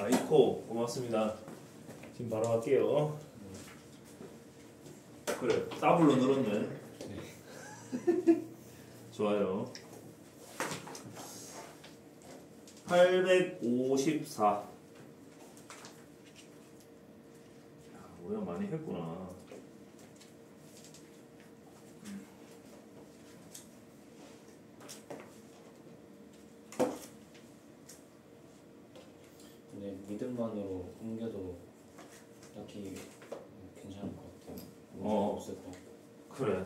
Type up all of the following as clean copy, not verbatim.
이코 고맙습니다. 지금 바로 할게요. 그래, 더블로 늘었네. 좋아요. 854. 뭐야, 많이 했구나. 근데 믿음만으로 옮겨도 딱히 괜찮을 것 같아요. 문제가 없을 것 같고. 그래.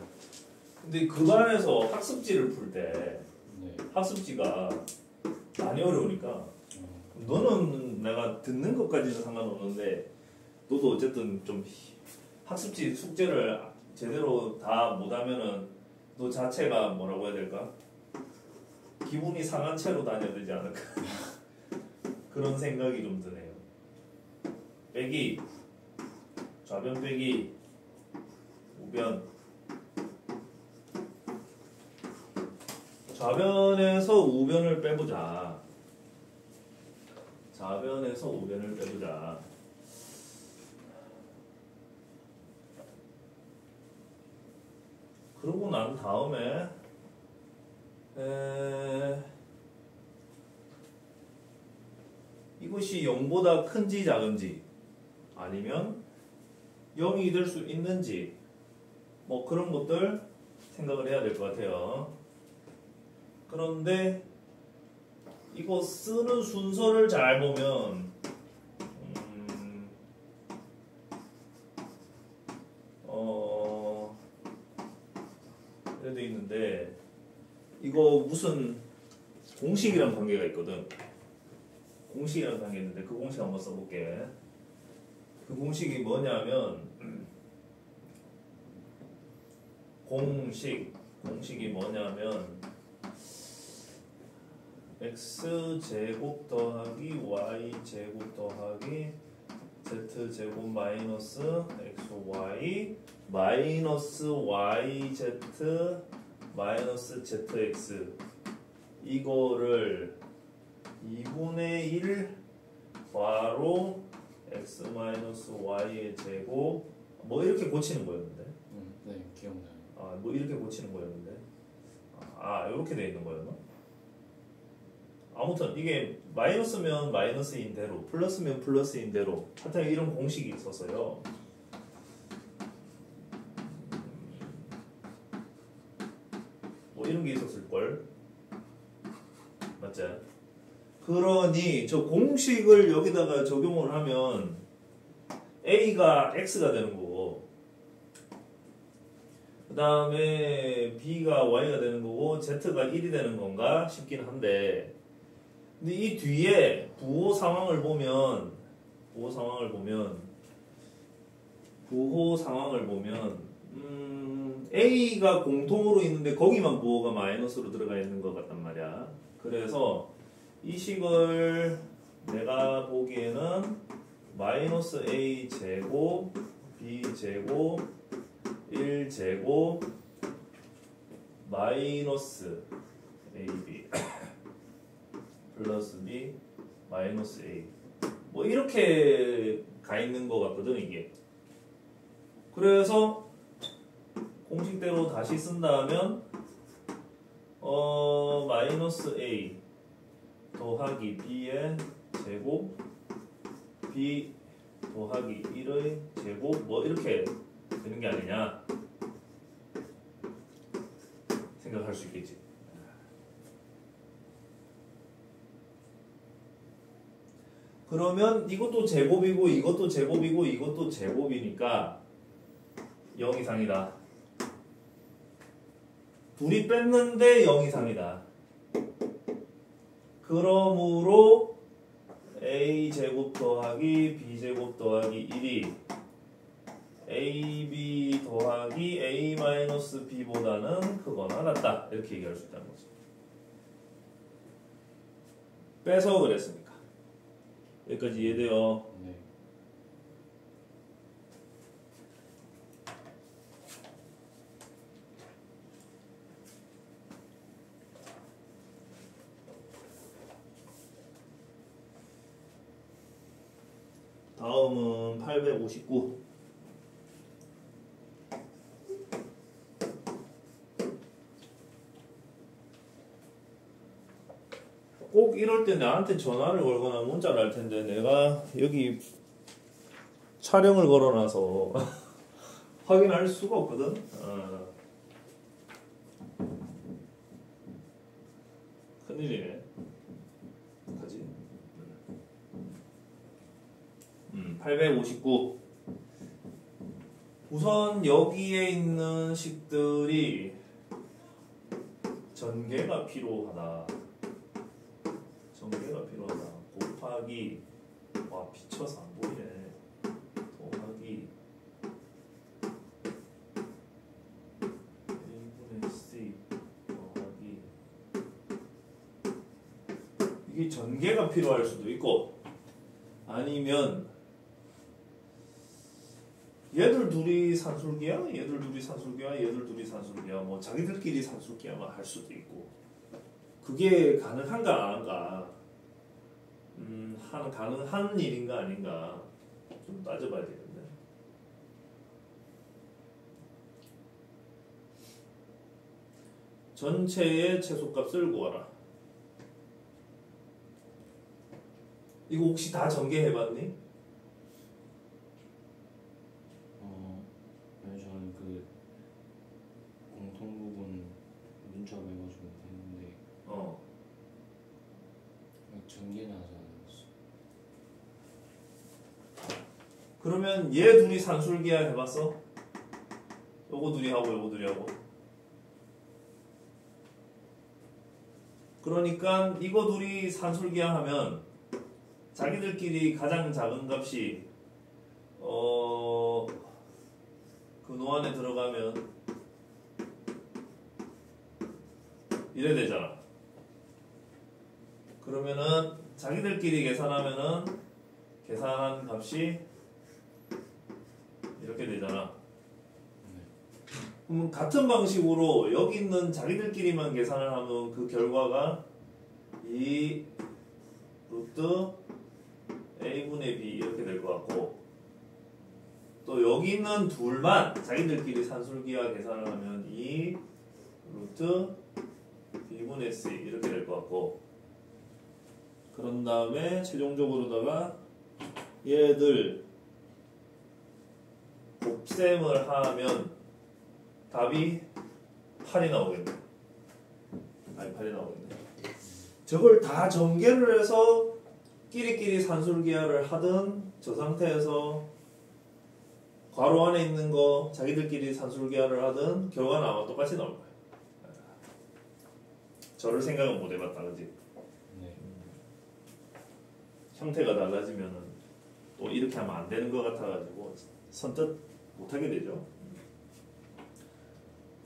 근데 그 반에서 학습지를 풀 때 네. 학습지가 많이 어려우니까 너는 내가 듣는 것까지는 상관없는데 너도 어쨌든 좀 학습지 숙제를 제대로 다 못하면은 너 자체가 뭐라고 해야 될까? 기분이 상한 채로 다녀야 되지 않을까? 그런 생각이 좀 드네요. 빼기, 좌변 빼기, 우변. 좌변에서 우변을 빼보자. 좌변에서 우변을 빼보자. 그러고 난 다음에 이것이 0보다 큰지 작은지 아니면 0이 될 수 있는지 뭐 그런 것들 생각을 해야 될 것 같아요. 그런데 이거 쓰는 순서를 잘 보면 그래도 있는데 이거 무슨 공식이랑 관계가 있거든. 공식이랑 관계 있는데 그 공식 한번 써볼게. 그 공식이 뭐냐면 공식이 뭐냐면 x제곱 더하기 y제곱 더하기 z제곱 마이너스 xy 마이너스 yz 마이너스 zx 이거를 2분의 1 바로 x 마이너스 y의 제곱 뭐 이렇게 고치는 거였는데 네, 기억나요. 아, 뭐 이렇게 고치는 거였는데 이렇게 돼 있는 거였나? 아무튼 이게 마이너스면 마이너스인 대로 플러스면 플러스인 대로 하여튼 이런 공식이 있었어요. 뭐 이런 게 있었을걸? 맞지? 그러니 저 공식을 여기다가 적용을 하면 A가 X가 되는 거고 그 다음에 B가 Y가 되는 거고 Z가 1이 되는 건가 싶긴 한데 근데 이 뒤에 부호 상황을 보면 A가 공통으로 있는데 거기만 부호가 마이너스로 들어가 있는 것 같단 말이야. 그래서 이 식을 내가 보기에는 마이너스 A 제곱 B 제곱 1 제곱 마이너스 AB 플러스 B 마이너스 A 뭐 이렇게 가 있는 것 같거든 이게. 그래서 공식대로 다시 쓴다면 마이너스 A 더하기 B의 제곱 B 더하기 1의 제곱 뭐 이렇게 되는 게 아니냐 생각할 수 있겠지. 그러면 이것도 제곱이고 이것도 제곱이고 이것도 제곱이니까 0 이상이다. 둘이 뺐는데 0 이상이다. 그러므로 A제곱 더하기 B제곱 더하기 1이 AB 더하기 A-B보다는 크거나 같다. 이렇게 얘기할 수 있다는 거죠. 빼서 그랬으니까. 여기까지 이해돼요? 네. 다음은 859. 꼭 이럴 때 나한테 전화를 걸거나 문자를 할 텐데 내가 여기 촬영을 걸어놔서 확인할 수가 없거든. 큰일이네. 어떡하지? 859. 우선 여기에 있는 식들이 전개가 필요하다. 전개가 필요하다. 곱하기, 와 비쳐서 안 보이네. 더하기 A분의 C 더하기, 이게 전개가 필요할 수도 있고 아니면 얘들 둘이 산술기야? 얘들 둘이 산술기야? 얘들 둘이 산술기야? 뭐 자기들끼리 산술기야만 할 수도 있고, 그게 가능한가 안 한가, 가능한 일인가 아닌가 좀 따져봐야 되겠네. 전체의 최소값을 구하라. 이거 혹시 다 전개해봤니? 아니 저는 그 공통 부분 문자 외워가지고 했는데 전개는 하지 않았어. 그러면 얘 둘이 산술기야 해봤어? 요거 둘이 하고 요거 둘이 하고. 그러니까 이거 둘이 산술기야 하면 자기들끼리 가장 작은 값이 그 노안에 들어가면 이래 되잖아. 그러면은 자기들끼리 계산하면은 계산한 값이 이렇게 되잖아. 그럼 같은 방식으로 여기 있는 자기들끼리만 계산을 하면 그 결과가 이 루트 A분의 B 이렇게 될 것 같고, 또 여기 있는 둘만 자기들끼리 산술기와 계산을 하면 이 루트 B분의 C 이렇게 될 것 같고, 그런 다음에 최종적으로다가 얘들 곱셈을 하면 답이 8이 나오겠네. 아니 8이 나오겠네. 저걸 다 전개를 해서 끼리끼리 산술기하를 하든 저 상태에서 괄호 안에 있는 거 자기들끼리 산술기하를 하든 결과는 아마 똑같이 나올 거야. 저를 생각은 못 해봤다, 그지? 네. 형태가 달라지면은 또 이렇게 하면 안 되는 것 같아가지고 선뜻 못하게 되죠.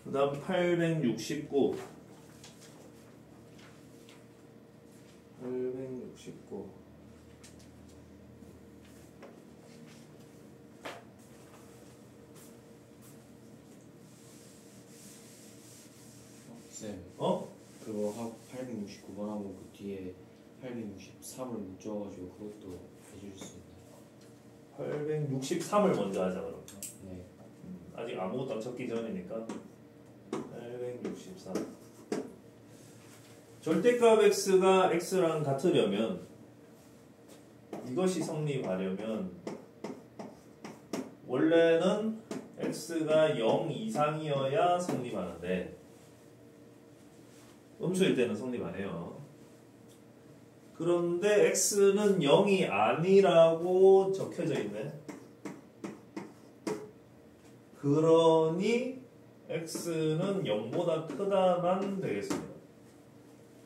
그 다음 869. 869. 쌤, 그거 하고 869번 하고 그 뒤에 863을 묻혀가지고 그것도 해줄 수 있나요? 863을 먼저 하자 그럼. 네. 아직 아무것도 안 쳤기 전이니까 863. 절대값 x가 x랑 같으려면, 이것이 성립하려면 원래는 x가 0 이상이어야 성립하는데 음수일 때는 성립 안 해요. 그런데 x는 0이 아니라고 적혀져 있네. 그러니 x는 0보다 크다만 되겠습니다.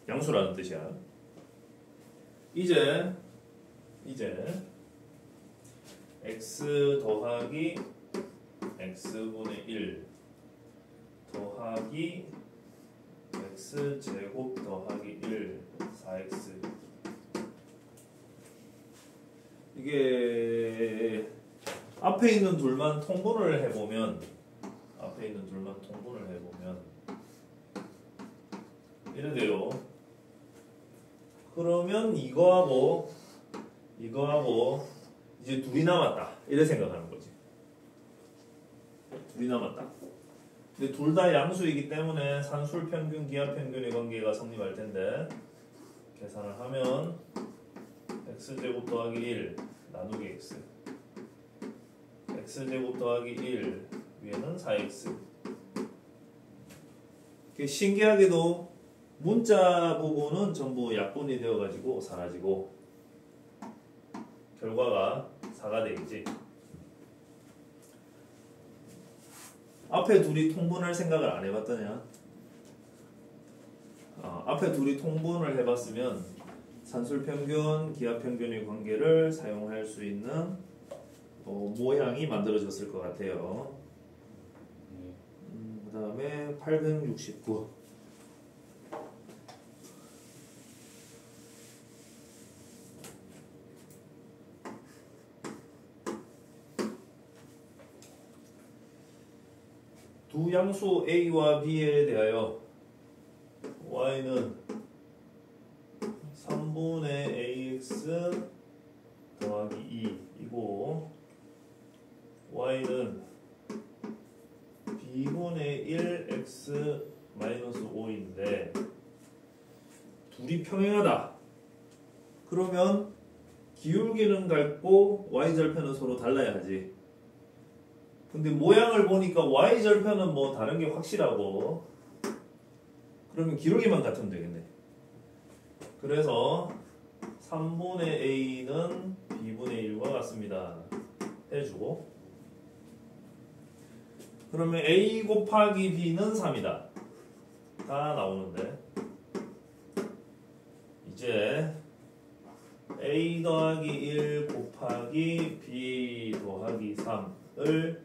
양수라는 뜻이야. 이제 x 더하기 x분의 1 더하기 x제곱 더하기 1 4x, 이게 앞에 있는 둘만 통분을 해보면 이래 돼요. 그러면 이거하고 이제 둘이 남았다. 이래 생각하는 거지. 둘이 남았다. 근데 둘 다 양수이기 때문에 산술 평균, 기하 평균의 관계가 성립할 텐데 계산을 하면 x제곱 더하기 1 나누기 x x제곱 더하기 1 위에는 4x. 신기하게도 문자 부분은 전부 약분이 되어가지고 사라지고 결과가 4가 되겠지. 앞에 둘이 통분할 생각을 안 해봤더냐? 앞에 둘이 통분을 해봤으면 산술평균, 기하평균의 관계를 사용할 수 있는 모양이 만들어졌을 것 같아요. 그 다음에 869. 두 양수 a와 b에 대하여 y는 3분의 ax 더하기 2이고 y는 b분의 1x 마이너스 5인데 둘이 평행하다. 그러면 기울기는 같고 y절편은 서로 달라야 하지. 근데 모양을 보니까 y절편은 뭐 다른 게 확실하고 그러면 기울기만 같으면 되겠네. 그래서 3분의 a는 b분의 1과 같습니다. 해주고 그러면 a 곱하기 b는 3이다. 다 나오는데 이제 a 더하기 1 곱하기 b 더하기 3을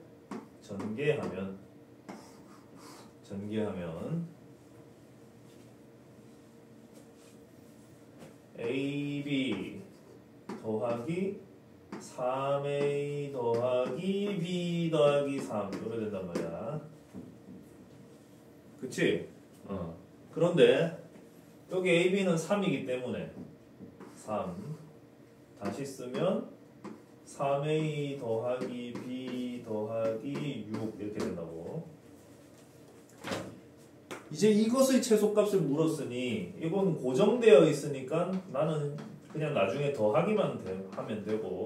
전개하면 ab 더하기 3a 더하기 b 더하기 3 이렇게 된단 말이야. 그치? 그런데 여기 ab는 3이기 때문에 3 다시 쓰면 3a 더하기 b 더하기 6 이렇게 된다고. 이제 이것의 최소값을 물었으니 이건 고정되어 있으니까 나는 그냥 나중에 더하기만 하면 되고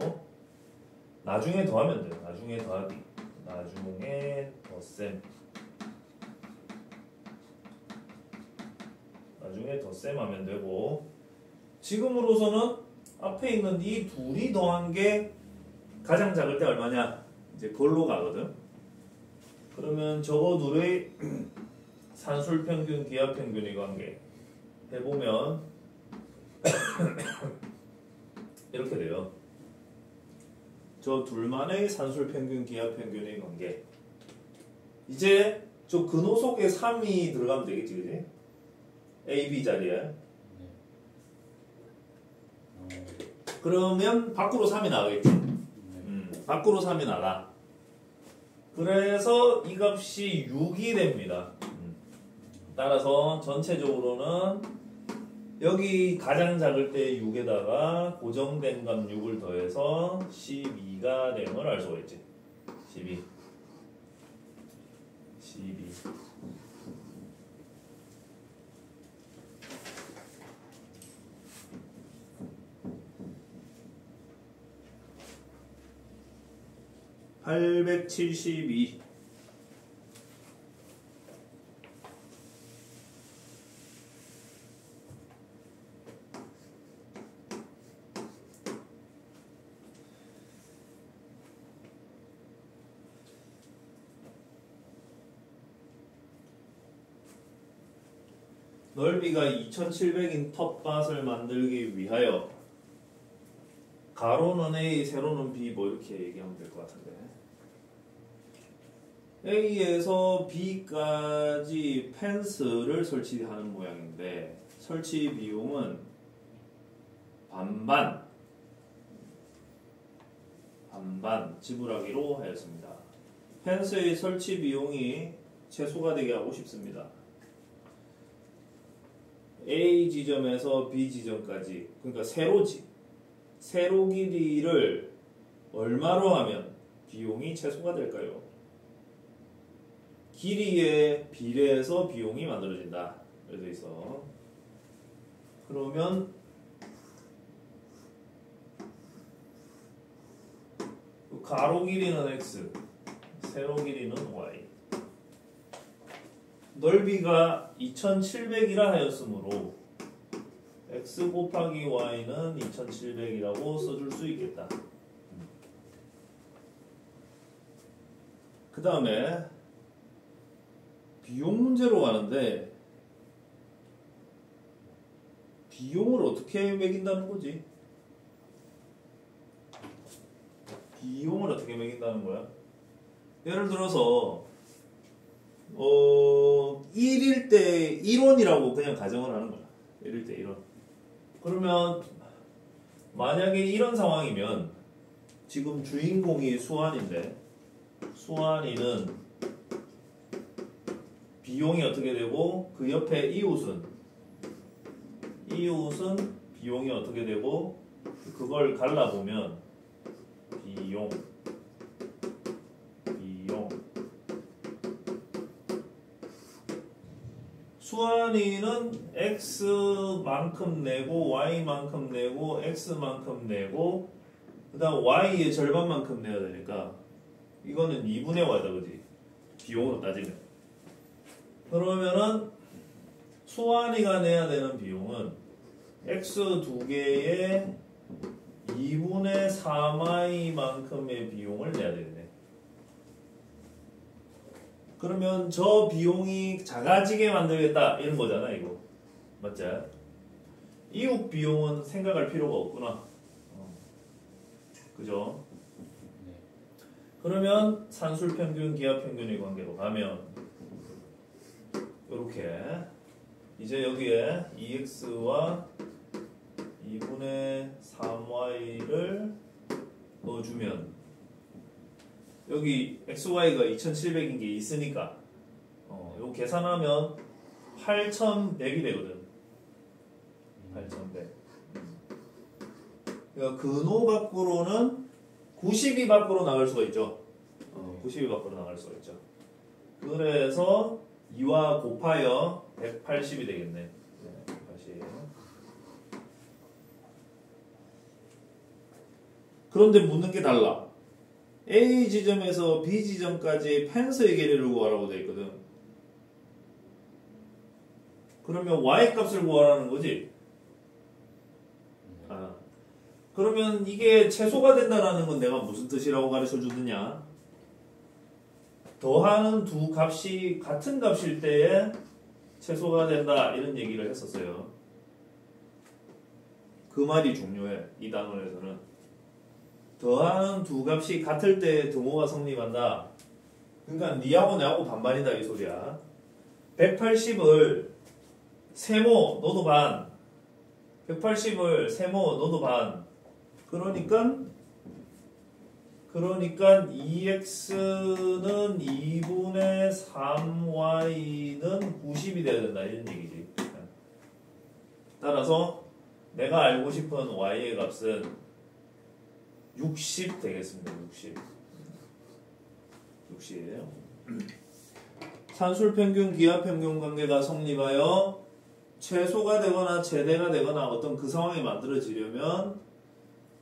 나중에 더하면 돼. 나중에 더하기 나중에 덧셈 하면 되고 지금으로서는 앞에 있는 이 둘이 더한 게 가장 작을 때 얼마냐? 이제 그걸로 가거든. 그러면 저거 둘의 산술평균, 기하평균의 관계 해보면 이렇게 돼요. 저 둘만의 산술평균, 기하평균의 관계. 이제 저 근호 속에 3이 들어가면 되겠지, 그지? A, B 자리에. 그러면 밖으로 3이 나가겠지. 밖으로 3이 나가. 그래서 이 값이 6이 됩니다. 따라서 전체적으로는 여기 가장 작을 때 6에다가 고정된 값 6을 더해서 12가 되는 걸 알 수가 있지. 12. 872 넓이가 2700인 텃밭을 만들기 위하여 가로는 A, 세로는 B 뭐 이렇게 얘기하면 될 것 같은데 A에서 B까지 펜스를 설치하는 모양인데 설치 비용은 반반 지불하기로 하였습니다. 펜스의 설치 비용이 최소가 되게 하고 싶습니다. A 지점에서 B 지점까지 그러니까 세로지 세로 길이를 얼마로 하면 비용이 최소가 될까요? 길이에 비례해서 비용이 만들어진다. 이렇게 돼 있어. 그러면 가로 길이는 x, 세로 길이는 y. 넓이가 2700이라 하였으므로 x 곱하기 y는 2700이라고 써줄 수 있겠다. 그 다음에 비용 문제로 가는데 비용을 어떻게 매긴다는 거지? 비용을 어떻게 매긴다는 거야? 예를 들어서 1일 때 1원이라고 그냥 가정을 하는 거야. 1일 때 1원. 그러면 만약에 이런 상황이면 지금 주인공이 수환인데 수환이는 비용이 어떻게 되고 그 옆에 이웃은 비용이 어떻게 되고 그걸 갈라보면 비용 수환이는 x만큼 내고 y만큼 내고 x만큼 내고 그 다음 y의 절반만큼 내야 되니까 이거는 2분의 y다 그지? 비용으로 따지면 그러면은 수환이가 내야 되는 비용은 x 두 개의 2분의 3y만큼의 비용을 내야 되겠네. 그러면 저 비용이 작아지게 만들겠다 이런 거잖아 이거. 맞지? 이웃 비용은 생각할 필요가 없구나. 그죠? 네. 그러면 산술평균, 기하평균의 관계로 가면 이렇게 이제 여기에 2x와 2분의 3y를 넣어주면 여기 xy가 2700인 게 있으니까 이거 계산하면 8100이 되거든. 8100. 그러니까 근호 밖으로는 90이 밖으로 나갈 수가 있죠. 90이 밖으로 나갈 수가 있죠. 그래서 2와 곱하여 180이 되겠네. 180. 그런데 묻는 게 달라. A 지점에서 B 지점까지 펜스의 길이를 구하라고 되어 있거든. 그러면 Y 값을 구하라는 거지. 그러면 이게 최소가 된다는 건 내가 무슨 뜻이라고 가르쳐 주느냐? 더하는 두 값이 같은 값일 때에 최소가 된다 이런 얘기를 했었어요. 그 말이 중요해. 이 단원에서는. 더하는 두 값이 같을 때 등호가 성립한다. 그러니까 니하고 내하고 반반이다 이 소리야. 180을 세모 너도 반 180을 세모 너도 반 그러니까 2x는 2분의 3y는 90이 돼야 된다 이런 얘기지. 따라서 내가 알고 싶은 y의 값은 60 되겠습니다. 60. 산술평균, 기하평균 관계가 성립하여 최소가 되거나 최대가 되거나 어떤 그 상황이 만들어지려면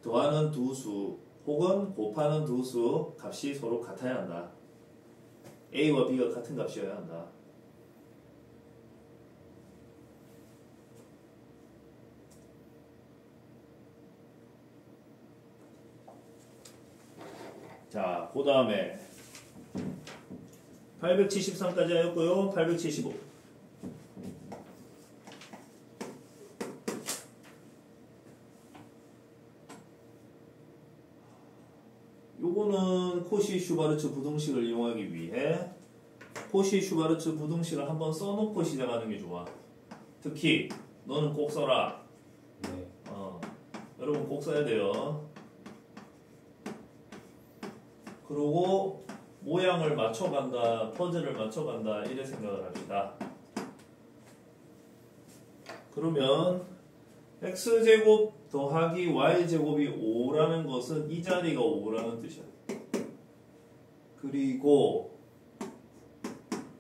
더하는 두 수 혹은 곱하는 두 수 값이 서로 같아야 한다. A와 B가 같은 값이어야 한다. 자, 그 다음에 873까지 하였고요. 875. 요거는 코시-슈바르츠 부등식을 이용하기 위해 코시-슈바르츠 부등식을 한번 써놓고 시작하는 게 좋아. 특히 너는 꼭 써라. 네. 여러분 꼭 써야 돼요. 그리고 모양을 맞춰간다, 퍼즐을 맞춰간다 이래 생각을 합시다. 그러면 x제곱 더하기 y제곱이 5라는 것은 이 자리가 5라는 뜻이야. 그리고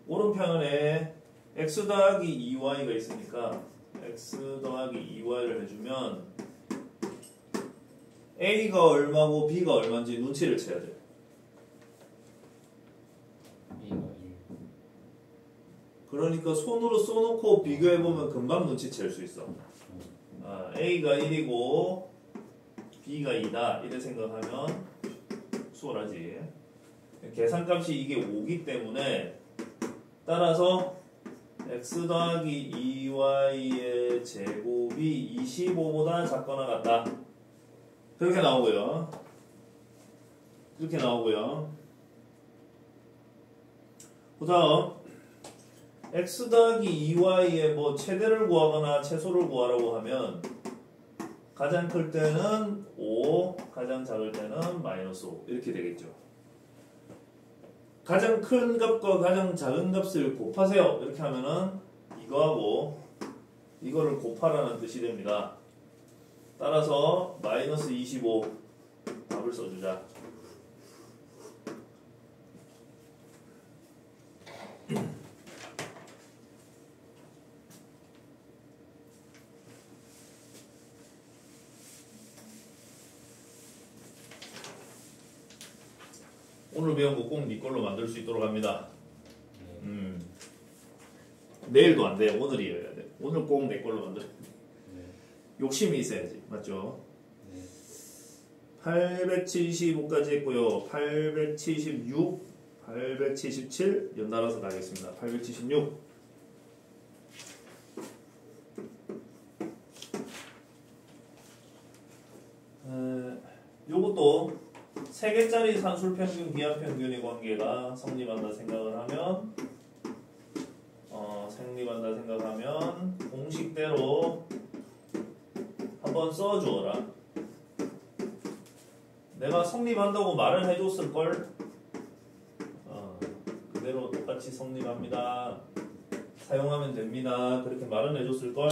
오른편에 x 더하기 2y가 있으니까 x 더하기 2y를 해주면 a가 얼마고 b가 얼마인지 눈치를 채야 돼. A가 1. 그러니까 손으로 써놓고 비교해보면 금방 눈치챌 수 있어. a가 1이고 b가 2다 이래 생각하면 수월하지. 계산값이 이게 5기 때문에 따라서 x 더하기 2y의 제곱이 25보다 작거나 같다. 그렇게 나오고요. 그렇게 나오고요. 그 다음 x 더하기 2y의 뭐 최대를 구하거나 최소를 구하라고 하면 가장 클 때는 5, 가장 작을 때는 마이너스 5 이렇게 되겠죠. 가장 큰 값과 가장 작은 값을 곱하세요. 이렇게 하면은 이거하고 이거를 곱하라는 뜻이 됩니다. 따라서 마이너스 25 답을 써주자. 오늘 배운 거 꼭 네 걸로 만들 수 있도록 합니다. 내일도 안 돼. 오늘이어야 돼. 오늘 꼭 내 걸로 만들어. 욕심이 있어야지. 맞죠? 875까지 했고요. 876, 877 연달아서 가겠습니다. 876. 요것도 3개짜리 산술평균, 기하평균의 관계가 성립한다 생각을 하면 공식대로 한번 써주어라. 내가 성립한다고 말을 해줬을걸? 그대로 똑같이 성립합니다. 사용하면 됩니다. 그렇게 말은 해줬을걸?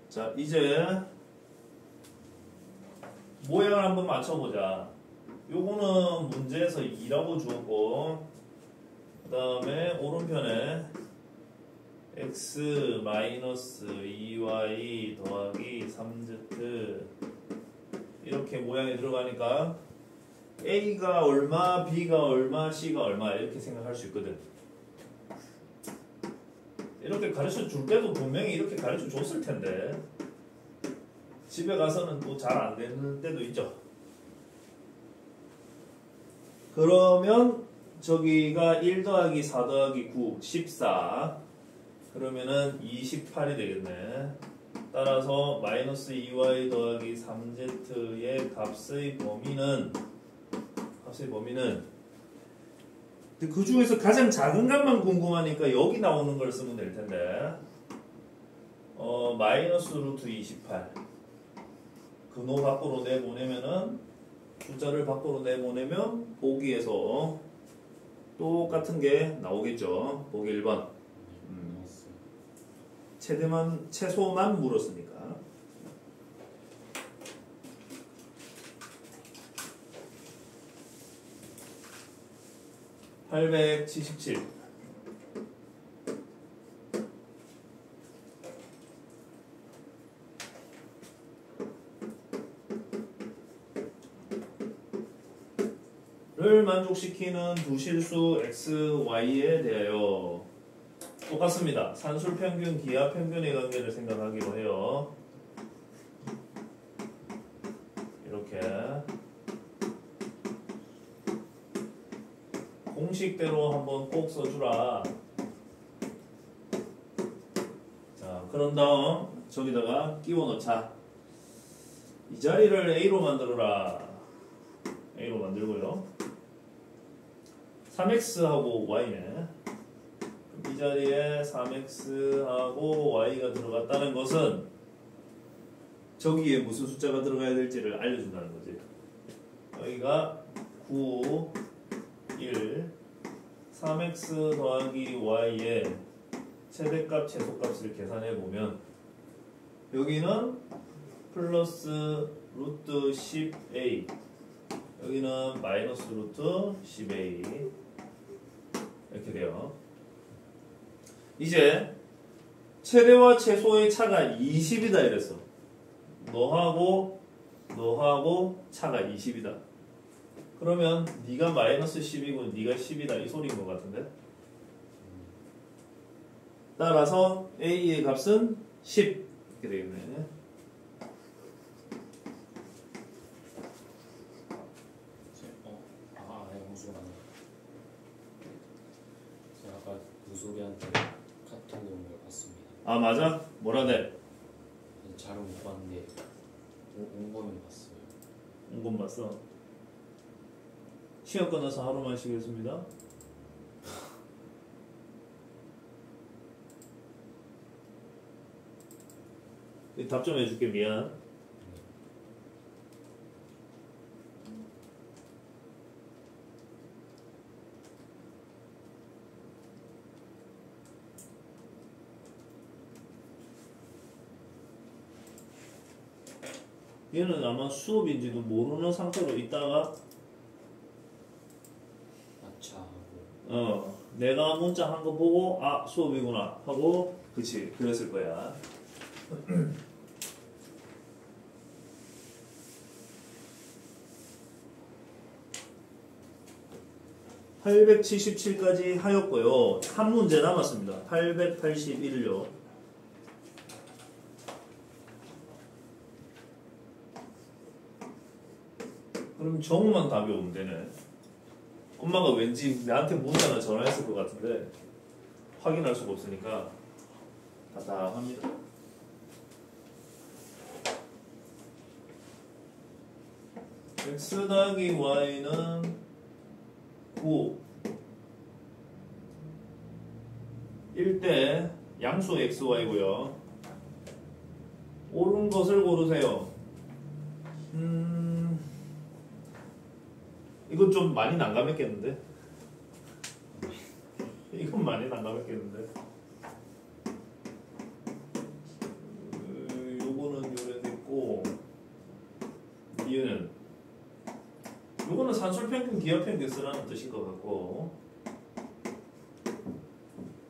자, 이제 모양을 한번 맞춰보자. 요거는 문제에서 2라고 주었고, 그 다음에 오른편에 x 마이너스 2y 더하기 3z 이렇게 모양이 들어가니까 a가 얼마, b가 얼마, c가 얼마 이렇게 생각할 수 있거든. 이렇게 가르쳐 줄 때도 분명히 이렇게 가르쳐 줬을 텐데 집에 가서는 또 잘 안 되는 때도 있죠. 그러면 저기가 1 더하기 4 더하기 9, 14 그러면은 28이 되겠네. 따라서 마이너스 2y 더하기 3z의 값의 범위는 그 중에서 가장 작은 값만 궁금하니까 여기 나오는 걸 쓰면 될 텐데 마이너스 루트 28 근호 밖으로 내보내면은 숫자를 밖으로 내보내면 보기에서 똑같은 게 나오겠죠. 보기 1번 최소만 물었으니까. (877) 를 만족시키는 두 실수 x, y에 대하여 똑같습니다. 산술평균, 기하평균의 관계를 생각하기로 해요. 이렇게 공식대로 한번 꼭 써주라. 자, 그런 다음 저기다가 끼워 넣자. 이 자리를 a로 만들어라. a로 만들고요. 3x하고 y네. 이 자리에 3x하고 y가 들어갔다는 것은 저기에 무슨 숫자가 들어가야 될지를 알려준다는 거지. 여기가 9, 1, 3x 더하기 y의 최대값, 최소값을 계산해 보면 여기는 플러스 루트 10a, 여기는 마이너스 루트 10a 이렇게 돼요. 이제 최대와 최소의 차가 20이다 이랬어. 너하고 차가 20이다. 그러면 네가 마이너스 10이고 네가 10이다 이 소리인 것 같은데. 따라서 a의 값은 10 이렇게 되겠네. 영수가 제가 아까 무소리한테 카톡이 온 걸 봤습니다. 아 맞아? 뭐라네? 잘 못 봤는데 온 거는 봤어요. 온 건 봤어. 시험 끝나서 하루만 쉬겠습니다. 답 좀 해줄게. 미안. 얘는 아마 수업인지도 모르는 상태로 있다가 내가 문자 한 거 보고 아 수업이구나 하고 그치 그랬을 거야. 877까지 하였고요. 한 문제 남았습니다. 881요. 그럼 정우만 답이 오면 되네. 엄마가 왠지 나한테 문자나 전화했을 것 같은데 확인할 수가 없으니까 답답합니다. x 더하기 y는 9 1 대 양수 xy고요. 옳은 것을 고르세요. 이건 좀 많이 난감했겠는데? 이건 많이 난감했겠는데? 요거는 요래 됐고 얘는 요거는 산술평균 기하평균 쓰라는 뜻인 것 같고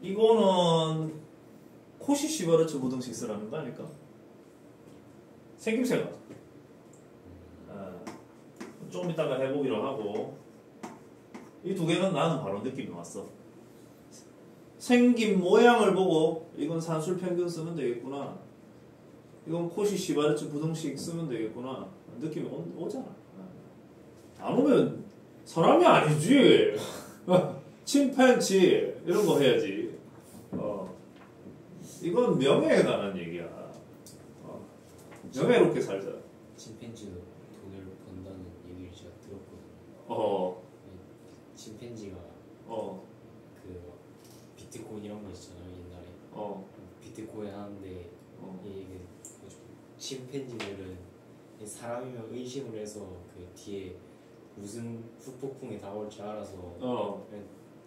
이거는 코시-시바르츠 부등식 쓰라는 거 아닐까? 생김새가 좀 이따가 해보기로 하고 이 두 개는 나는 바로 느낌이 왔어. 생긴 모양을 보고 이건 산술평균 쓰면 되겠구나, 이건 코시-시바르츠 부등식 쓰면 되겠구나 느낌이 오잖아. 안 오면 사람이 아니지. 침팬지 이런 거 해야지. 이건 명예에 관한 얘기야. 명예롭게 살자. 침팬지도 돈을 번다는 얘기를 제가 들었거든요. 침팬지가 그 비트코인 이런 거 있잖아요 옛날에. 비트코인 하는데 이게 침팬지들은 사람이면 의심을 해서 그 뒤에 무슨 후폭풍이 다가올지 알아서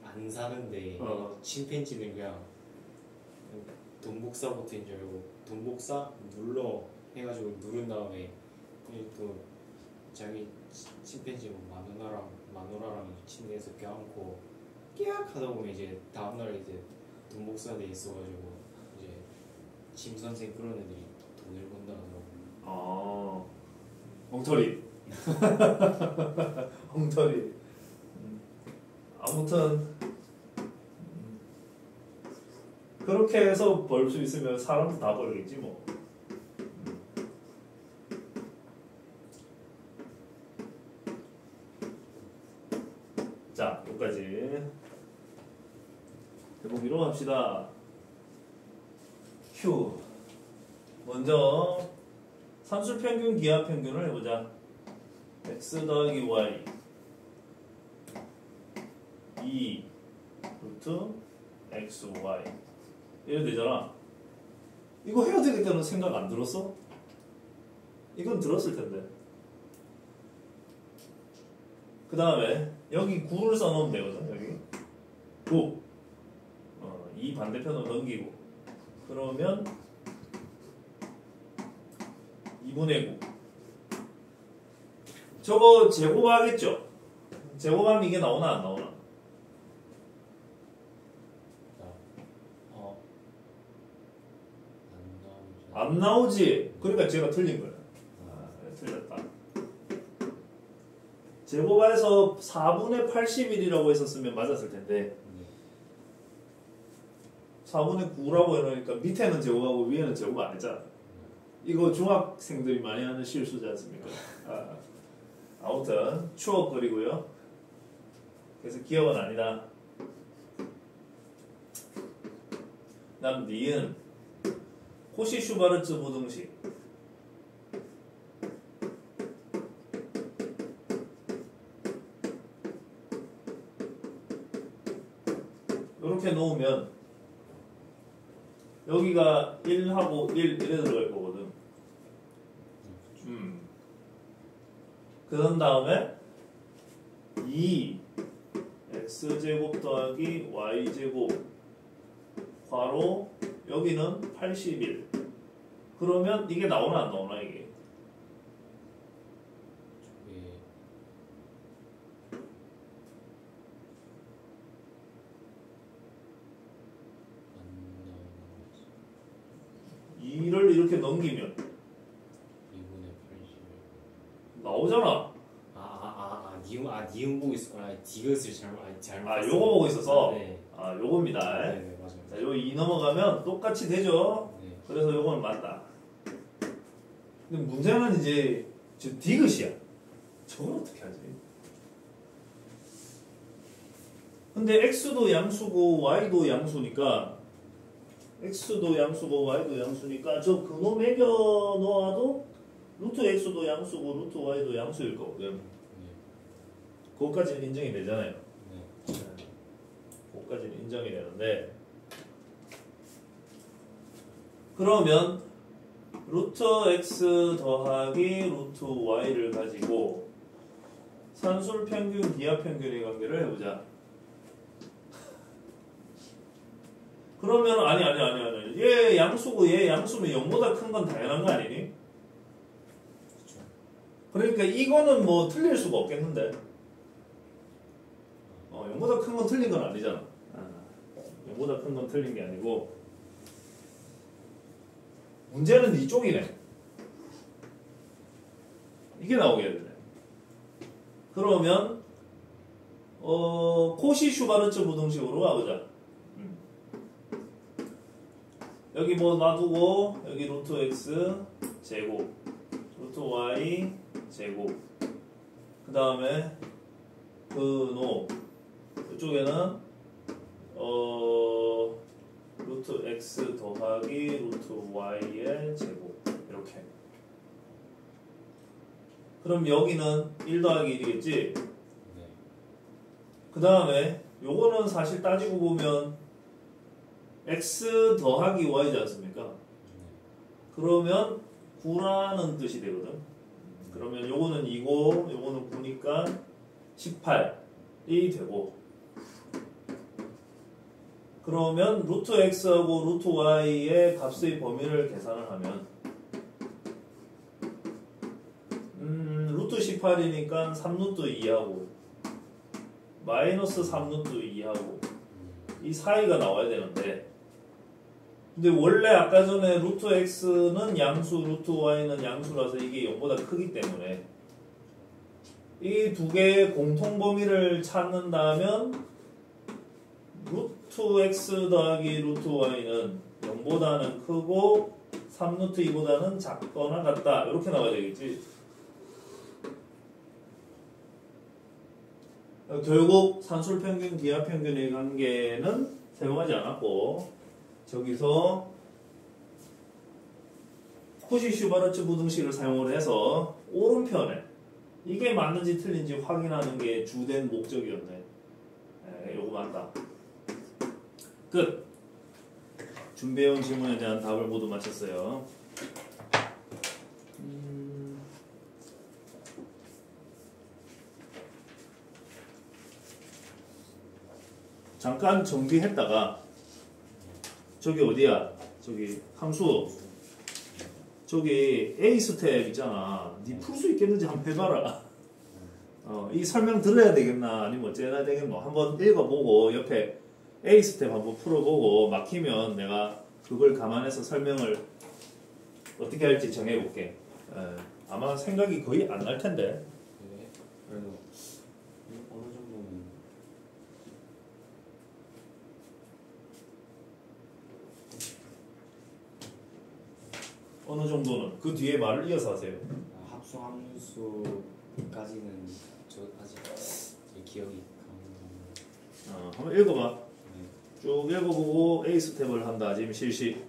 안 사는데 침팬지는 그냥 돈복사부터인 줄 알고 돈복사 눌러 해가지고 누른 다음에 또 자기 침팬지 마누라랑 침대에서 껴안고 끼악 하다 보면 이제 다음날 이제 돈복사돼 있어가지고 이제 침 선생 그런 애들이 돈을 번다 하더라고. 엉터리. 엉터리. 아무튼 그렇게 해서 벌 수 있으면 사람도 다 벌겠지 뭐. 자, 여기까지 해보기로 합시다. 큐. 먼저 산술평균 기하평균을 해보자. x 더하기 y 2 루트 x y 이래 되잖아. 이거 해야 되겠다는 생각 안 들었어? 이건 들었을 텐데. 그 다음에 여기 9를 써놓으면 되거든. 여기 9. 이 반대편으로 넘기고 그러면 2분의 9. 저거 제곱하겠죠? 제곱하면 이게 나오나 안 나오나? 안 나오지. 그러니까 제가 틀린 거야. 틀렸다. 제곱해서 4분의 81이라고 했었으면 맞았을 텐데 4분의 9라고 해놓으니까 밑에는 제곱하고 위에는 제곱 안 했잖아. 이거 중학생들이 많이 하는 실수지 않습니까? 아무튼 추억거리고요. 그래서 기억은 아니다. 다음 니은 코시-슈바르츠 부등식. 이렇게 놓으면 여기가 1하고 1 이래 들어갈 거거든. 그런 다음에 2 x제곱 더하기 y제곱 괄호 여기는 81. 그러면 이게 나오나 안 나오나 이게? 이를 이렇게 넘기면 2분의 81 나오잖아. 니은 보고 있어. 디귿을 잘못. 요거 보고 있어서. 네. 요겁니다. 네, 맞아요. 자, 요 2 넘어가면 똑같이 되죠. 네. 그래서 요거는 맞다. 근데 문제는 이제 저 디귿이야. 저걸 어떻게 하지? 근데 x도 양수고 y도 양수니까 x도 양수고 y도 양수니까 저 근호 매겨 놓아도 루트 x도 양수고 루트 y도 양수일 거거든. 그것까지는 인정이 되잖아요. 그것까지는 인정이 되는데 그러면 루트 x 더하기 루트 y를 가지고 산술 평균, 기하 평균의 관계를 해보자. 그러면 아니 얘 양수고 얘 양수면 0보다 큰 건 당연한 거 아니니? 그러니까 이거는 뭐 틀릴 수가 없겠는데 0보다 큰 건 틀린 건 아니잖아. 0보다 큰 건 틀린 게 아니고 문제는 이쪽이네. 이게 나오게 되네. 그러면 코시-슈바르츠 부등식으로 가보자. 여기 뭐 놔두고 여기 루트 x 제곱 루트 y 제곱 그 다음에 근호 이쪽에는 루트 x 더하기 루트 y의 제곱 이렇게. 그럼 여기는 1 더하기 1이겠지? 네. 그 다음에 요거는 사실 따지고 보면 x 더하기 y지 않습니까? 그러면 9라는 뜻이 되거든. 그러면 요거는 2고 요거는 9니까 18이 되고 그러면 루트 x하고 루트 y의 값의 범위를 계산을 하면 루트 18이니까 3루트 2하고 마이너스 3루트 2하고 이 사이가 나와야 되는데 근데 원래 아까 전에 루트 x는 양수, 루트 y는 양수라서 이게 0보다 크기 때문에 이 두 개의 공통 범위를 찾는다면 루트 x 더하기 루트 y는 0보다는 크고 3루트 2보다는 작거나 같다. 이렇게 나와야 되겠지. 결국 산술평균, 기하평균의 관계는 사용하지 않았고 저기서 코시-슈바르츠 부등식을 사용을 해서 오른편에 이게 맞는지 틀린지 확인하는 게 주된 목적이었네. 요거 맞다. 끝. 준비해온 질문에 대한 답을 모두 마쳤어요. 잠깐 정비했다가 저기 어디야? 저기 함수 저기 A 스텝 있잖아. 니 풀 수 있겠는지 한번 해봐라. 이 설명 들어야 되겠나 아니면 어째야 되겠노 한번 읽어보고 옆에 A 스텝 한번 풀어보고 막히면 내가 그걸 감안해서 설명을 어떻게 할지 정해볼게. 아마 생각이 거의 안 날 텐데. 네. 그래도 어느 정도는 어느 정도는 그 뒤에 말을 이어서 하세요. 합성함수까지는 저 아직 제 기억이 한번 읽어봐. 네. 쭉 읽어보고 A 스텝을 한다. 지금 실시.